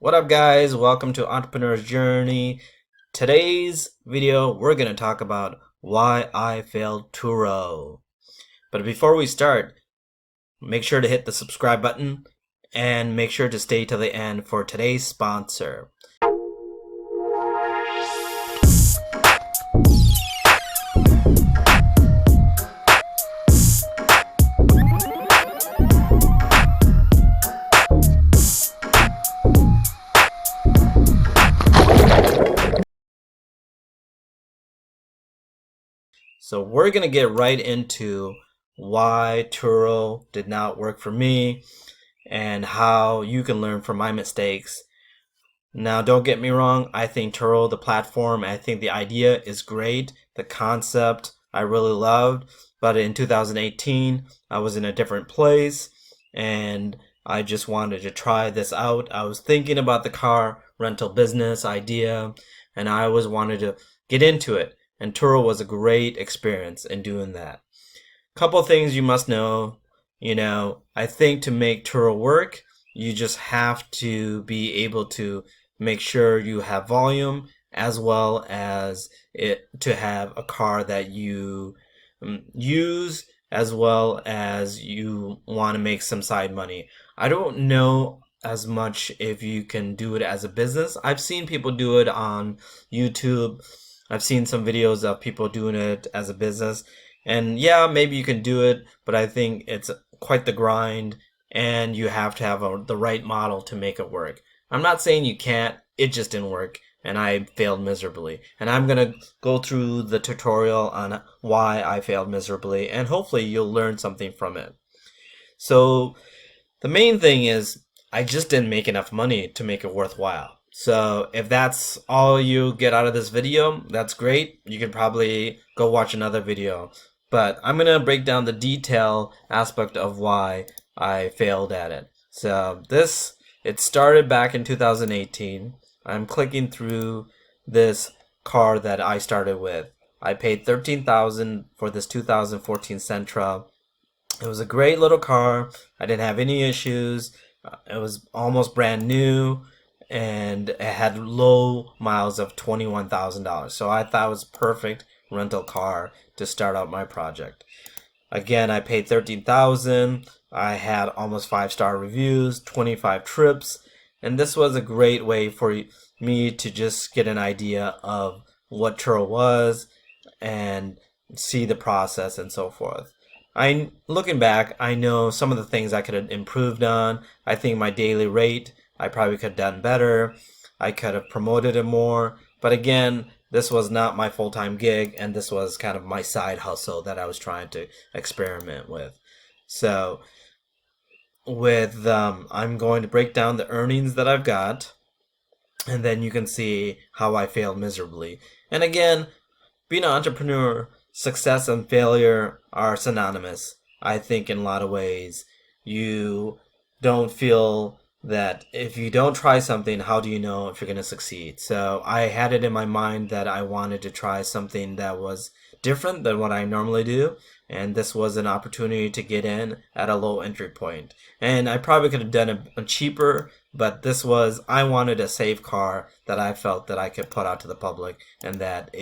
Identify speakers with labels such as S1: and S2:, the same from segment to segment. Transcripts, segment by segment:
S1: What up, guys? Welcome to Entrepreneur's Journey. Today's video, we're going to talk about why I failed Turo. But before we start, make sure to hit the subscribe button and make sure to stay till the end for today's sponsor. So we're going to get right into why Turo did not work for me and how you can learn from my mistakes. Now, don't get me wrong, I think Turo, the platform, I think the idea is great. The concept I really loved, but in 2018, I was in a different place and I just wanted to try this out. I was thinking about the car rental business idea and I always wanted to get into it. And Turo was a great experience in doing that. Couple things you must know. I think to make Turo work, you just have to be able to make sure you have volume as well as to have a car that you use as well as you want to make some side money. I don't know as much if you can do it as a business. I've seen people do it on YouTube. I've seen some videos of people doing it as a business. And yeah, maybe you can do it, but I think it's quite the grind and you have to have the right model to make it work. I'm not saying you can't, it just didn't work and I failed miserably. And I'm going to go through the tutorial on why I failed miserably and hopefully you'll learn something from it. So the main thing is I just didn't make enough money to make it worthwhile. So if that's all you get out of this video, that's great. You can probably go watch another video. But I'm going to break down the detail aspect of why I failed at it. So it started back in 2018. I'm clicking through this car that I started with. I paid $13,000 for this 2014 Sentra. It was a great little car. I didn't have any issues. It was almost brand new. And it had low miles of $21,000. So I thought it was perfect rental car to start out my project. Again, I paid $13,000. I had almost 5-star reviews, 25 trips, and this was a great way for me to just get an idea of what Turo was and see the process and so forth. Looking back, I know some of the things I could have improved on. I think my daily rate, I probably could have done better. I could have promoted it more. But again, this was not my full-time gig, and this was kind of my side hustle that I was trying to experiment with. So I'm going to break down the earnings that I've got, and then you can see how I failed miserably. And again, being an entrepreneur, success and failure are synonymous. I think in a lot of ways, you don't feel that if you don't try something, how do you know if you're going to succeed? So I had it in my mind that I wanted to try something that was different than what I normally do. And this was an opportunity to get in at a low entry point. And I probably could have done it cheaper, but I wanted a safe car that I felt that I could put out to the public and that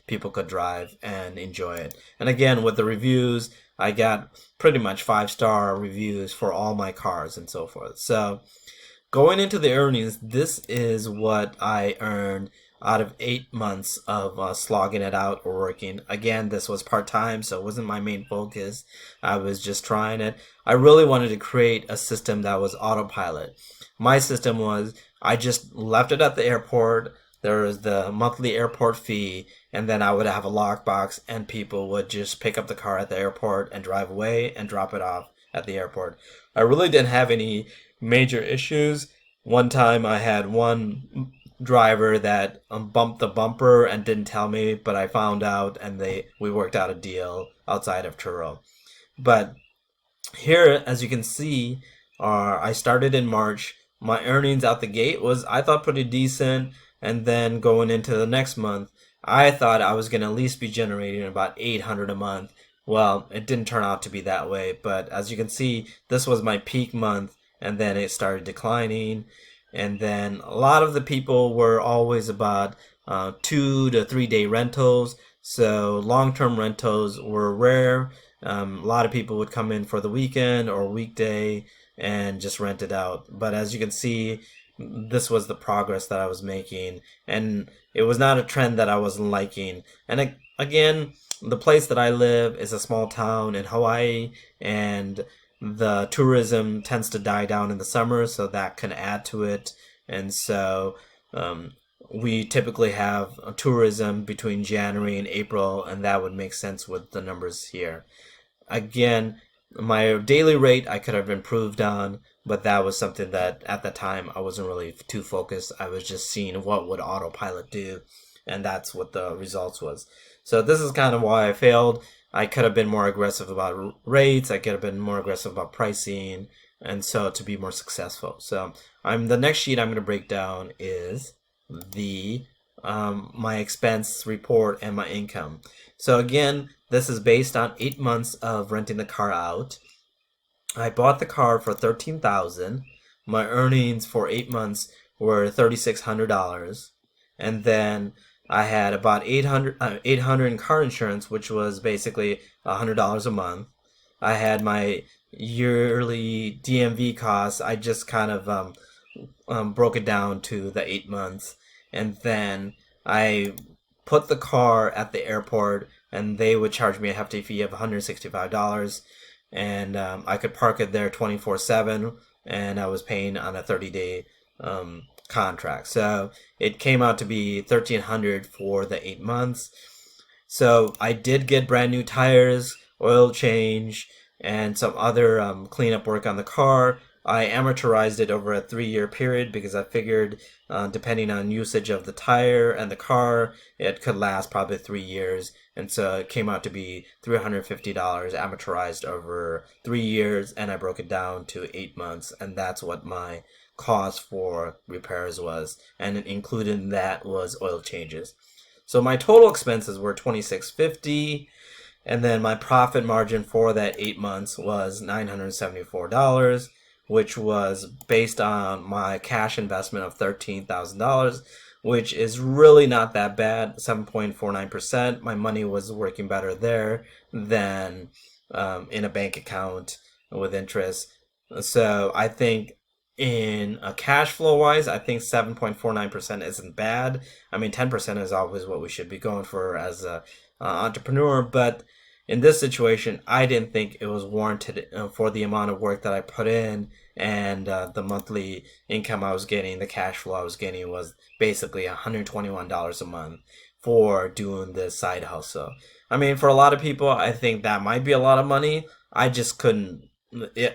S1: people could drive and enjoy it. And again, with the reviews, I got pretty much 5-star reviews for all my cars and so forth. So going into the earnings, this is what I earned out of 8 months of slogging it out or working. Again, this was part-time, so it wasn't my main focus. I was just trying it. I really wanted to create a system that was autopilot. My system was I just left it at the airport. There was the monthly airport fee, and then I would have a lockbox, and people would just pick up the car at the airport and drive away and drop it off at the airport. I really didn't have any major issues. One time I had one driver that bumped the bumper and didn't tell me, but I found out and we worked out a deal outside of Turo. But here, as you can see, I started in March. My earnings out the gate was, I thought, pretty decent. And then going into the next month, I thought I was going to at least be generating about $800 a month. Well, it didn't turn out to be that way. But as you can see, this was my peak month. And then it started declining. And then a lot of the people were always about 2 to 3 day rentals. So long-term rentals were rare. A lot of people would come in for the weekend or weekday and just rent it out. But as you can see, this was the progress that I was making, and it was not a trend that I wasn't liking. And again, the place that I live is a small town in Hawaii, and the tourism tends to die down in the summer, so that can add to it. And so um, we typically have tourism between January and April, and that would make sense with the numbers here. Again, my daily rate I could have improved on, but that was something that at the time I wasn't really too focused. I was just seeing what would autopilot do, and that's what the results was. So this is kind of why I failed. I could have been more aggressive about rates. I could have been more aggressive about pricing, and so to be more successful. So the next sheet I'm going to break down is the my expense report and my income. So again, this is based on 8 months of renting the car out. I bought the car for $13,000. My earnings for 8 months were $3,600, and then I had about 800 in car insurance, which was basically $100 a month. I had my yearly DMV costs. I just kind of broke it down to the 8 months, and then I put the car at the airport, and they would charge me a hefty fee of $165, and I could park it there 24/7, and I was paying on a 30-day contract. So it came out to be $1,300 for the 8 months. So I did get brand new tires, oil change, and some other cleanup work on the car. I amortized it over a 3-year period because I figured, depending on usage of the tire and the car, it could last probably 3 years. And so it came out to be $350 amortized over 3 years, and I broke it down to 8 months, and that's what my cost for repairs was. And included in that was oil changes. So my total expenses were $2,650. And then my profit margin for that 8 months was $974, which was based on my cash investment of $13,000, which is really not that bad, 7.49%. My money was working better there than in a bank account with interest. So I think in a cash flow wise, I think 7.49% isn't bad. I mean, 10% is always what we should be going for as a entrepreneur, but in this situation, I didn't think it was warranted for the amount of work that I put in, and the monthly income I was getting, the cash flow I was getting was basically $121 a month for doing this side hustle. I mean, for a lot of people, I think that might be a lot of money. I just couldn't.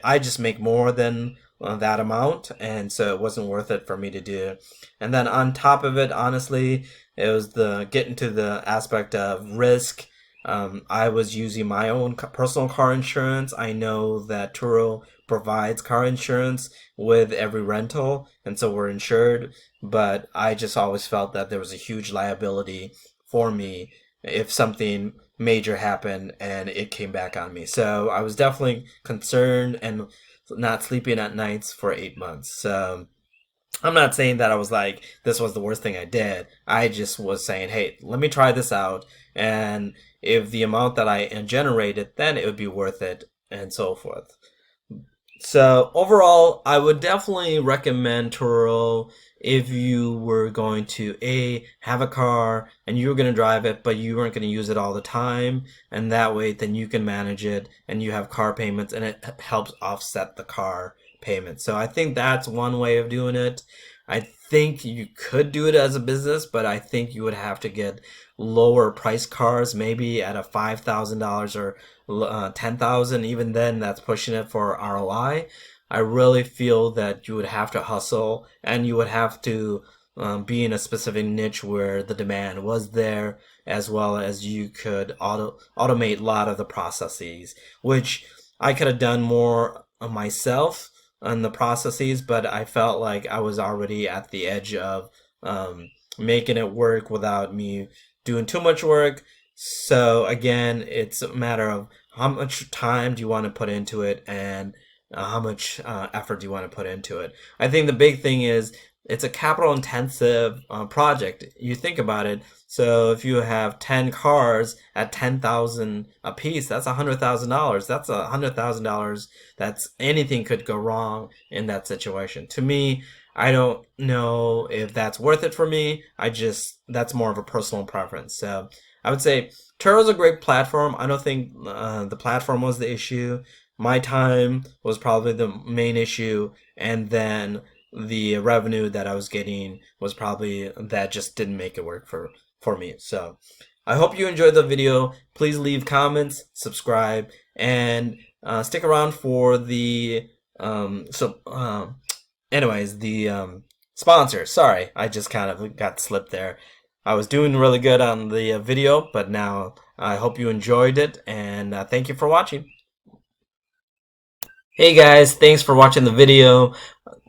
S1: I just make more than that amount, and so it wasn't worth it for me to do. And then on top of it, honestly, it was the getting to the aspect of risk. I was using my own personal car insurance. I know that Turo provides car insurance with every rental, and so we're insured. But I just always felt that there was a huge liability for me if something major happened and it came back on me. So I was definitely concerned and not sleeping at nights for 8 months. So I'm not saying that I was like, this was the worst thing I did. I just was saying, hey, let me try this out. And if the amount that I generated, then it would be worth it, and so forth. So overall, I would definitely recommend Turo if you were going to have a car and you were going to drive it, but you weren't going to use it all the time, and that way then you can manage it and you have car payments, and it helps offset the car payment. So I think that's one way of doing it. I think you could do it as a business, but I think you would have to get lower price cars, maybe at a $5,000 or 10,000. Even then, that's pushing it for ROI. I really feel that you would have to hustle, and you would have to be in a specific niche where the demand was there, as well as you could automate a lot of the processes, which I could have done more myself on the processes, but I felt like I was already at the edge of making it work without me doing too much work. So again, it's a matter of how much time do you want to put into it, and how much effort do you want to put into it. I think the big thing is it's a capital intensive project. You think about it. So if you have 10 cars at 10,000 a piece, that's $100,000. That's $100,000. That's anything could go wrong in that situation. To me, I don't know if that's worth it for me. That's more of a personal preference. So I would say Turo's a great platform. I don't think the platform was the issue. My time was probably the main issue, and then the revenue that I was getting was probably that just didn't make it work for me. So I hope you enjoyed the video. Please leave comments, subscribe, and stick around for the sponsor. Sorry, I just kind of got slipped there. I was doing really good on the video, but now I hope you enjoyed it, and thank you for watching. Hey guys, thanks for watching the video.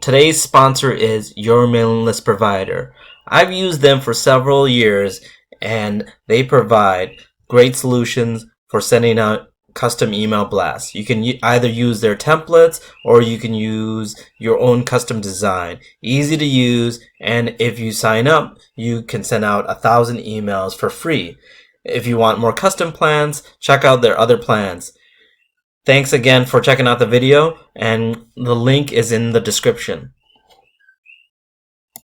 S1: Today's sponsor is Your Mailing List Provider. I've used them for several years, and they provide great solutions for sending out custom email blasts. You can either use their templates or you can use your own custom design. Easy to use, and if you sign up, you can send out 1,000 emails for free. If you want more custom plans, check out their other plans. Thanks again for checking out the video, and the link is in the description.